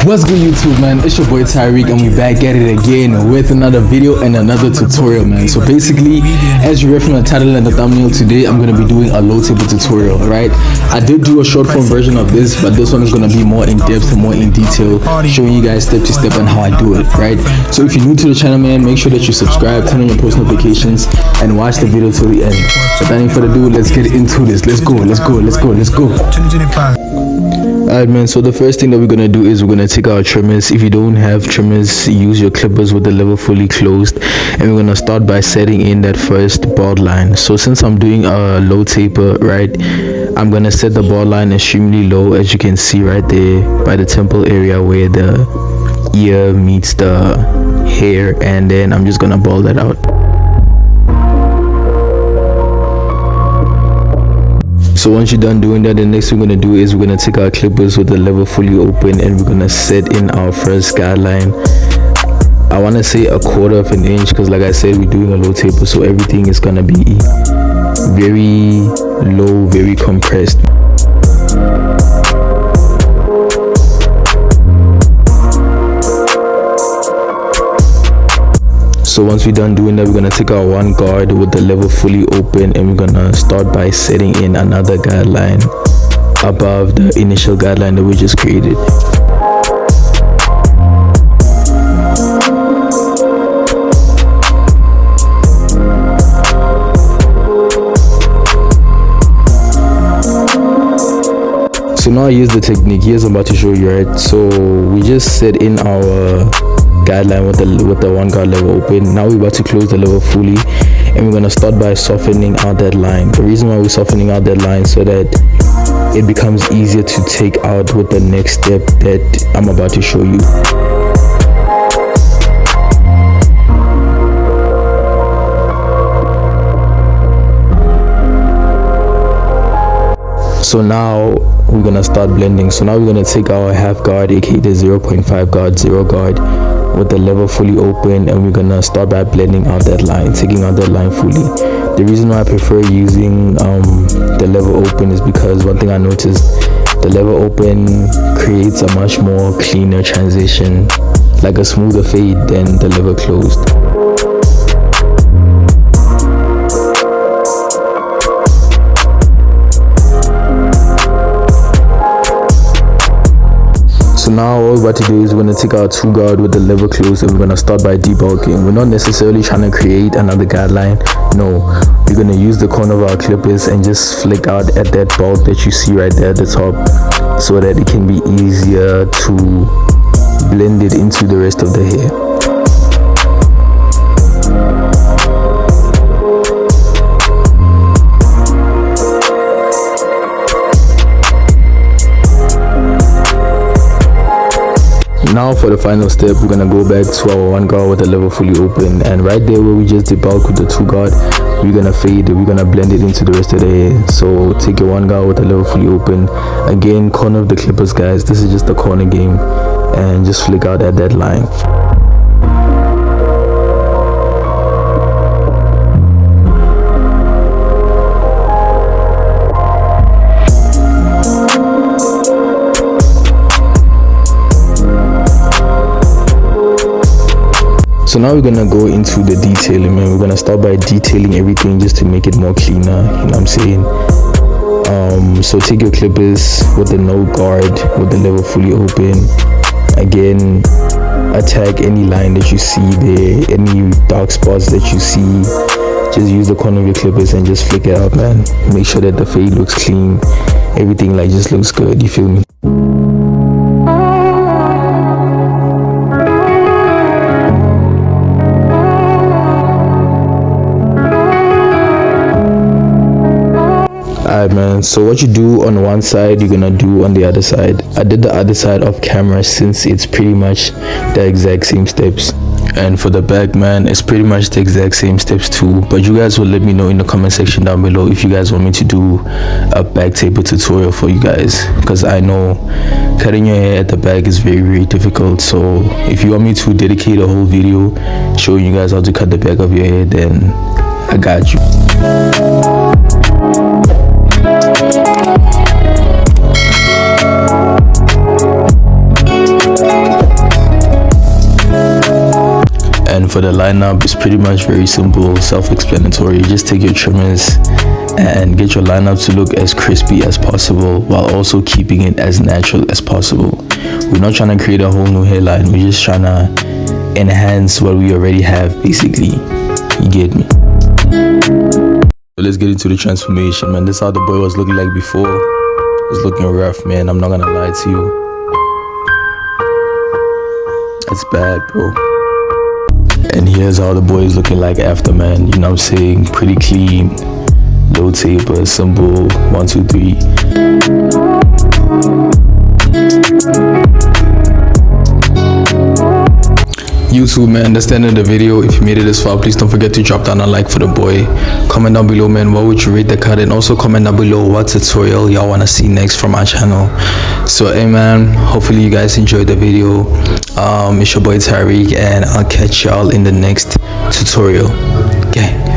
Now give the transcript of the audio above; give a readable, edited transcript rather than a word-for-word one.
What's good YouTube, man? It's your boy Tyreek and we back at it again with another video and another tutorial, man. So basically, as you read from the title and the thumbnail, today I'm going to be doing a low table tutorial, right? I did do a short form version of this, but this one is going to be more in depth and more in detail, showing you guys step to step on how I do it, right? So if you're new to the channel, man, make sure that you subscribe, turn on your post notifications and watch the video till the end. Without any further ado, let's get into this. Let's go. Alright, man, so the first thing that we're gonna do is we're gonna take our trimmers. If you don't have trimmers, use your clippers with the level fully closed, and we're gonna start by setting in that first bald line. So since I'm doing a low taper, right, I'm gonna set the bald line extremely low, as you can see right there by the temple area where the ear meets the hair, and then I'm just gonna bald that out. So once you're done doing that, the next thing we're going to do is we're going to take our clippers with the level fully open and we're going to set in our first guideline. I want to say 1/4 of an inch because like I said, we're doing a low taper, so everything is going to be very low, very compressed. So once we're done doing that, we're going to take our one guard with the level fully open and we're going to start by setting in another guideline above the initial guideline that we just created. So now here's the technique. Here's I'm about to show you, right? So we just set in our guideline with the one guard level open. Now we're about to close the level fully and we're going to start by softening out that line. The reason why we're softening out that line so that it becomes easier to take out with the next step that I'm about to show you. So now we're going to start blending. So now we're going to take our half guard, aka the 0.5 guard, 0 guard with the level fully open, and we're gonna start by blending out that line, taking out that line fully. The reason why I prefer using the level open is because one thing I noticed, the level open creates a much more cleaner transition, like a smoother fade than the level closed. So now all we're about to do is we're going to take our 2 guard with the level closed and we're going to start by debulking. We're not necessarily trying to create another guideline. No, we're going to use the corner of our clippers and just flick out at that bulk that you see right there at the top so that it can be easier to blend it into the rest of the hair. Now for the final step, we're gonna go back to our 1 guard with the level fully open, and right there where we just debulk with the 2 guard, we're gonna fade it, we're gonna blend it into the rest of the hair. So take your 1 guard with the level fully open, again corner of the clippers guys, this is just the corner game, and just flick out at that line. So now we're gonna go into the detailing, man. We're gonna start by detailing everything just to make it more cleaner, you know what I'm saying? So take your clippers with the no guard, with the level fully open. Again, attack any line that you see there, any dark spots that you see. Just use the corner of your clippers and just flick it out, man. Make sure that the fade looks clean, everything like just looks good, you feel me? Alright man, so what you do on one side you're gonna do on the other side. I did the other side off camera since it's pretty much the exact same steps. And for the back, man, it's pretty much the exact same steps too, but you guys will let me know in the comment section down below if you guys want me to do a back taper tutorial for you guys, because I know cutting your hair at the back is very difficult. So if you want me to dedicate a whole video showing you guys how to cut the back of your hair, then I got you. And for the lineup, it's pretty much very simple, self-explanatory. Just take your trimmers and get your lineup to look as crispy as possible while also keeping it as natural as possible. We're not trying to create a whole new hairline, we're just trying to enhance what we already have, basically. You get me? So let's get into the transformation, man. This is how the boy was looking like before. It was looking rough, man. I'm not gonna lie to you. It's bad, bro. And here's how the boy is looking like after, man. You know what I'm saying? Pretty clean, low taper, simple, 1, 2, 3. YouTube, man, that's the end of the video. If you made it this far, please don't forget to drop down a like for the boy. Comment down below, man, what would you rate the cut, and also comment down below what tutorial y'all want to see next from our channel. So hey man, hopefully you guys enjoyed the video. It's your boy Tariq, and I'll catch y'all in the next tutorial. Okay.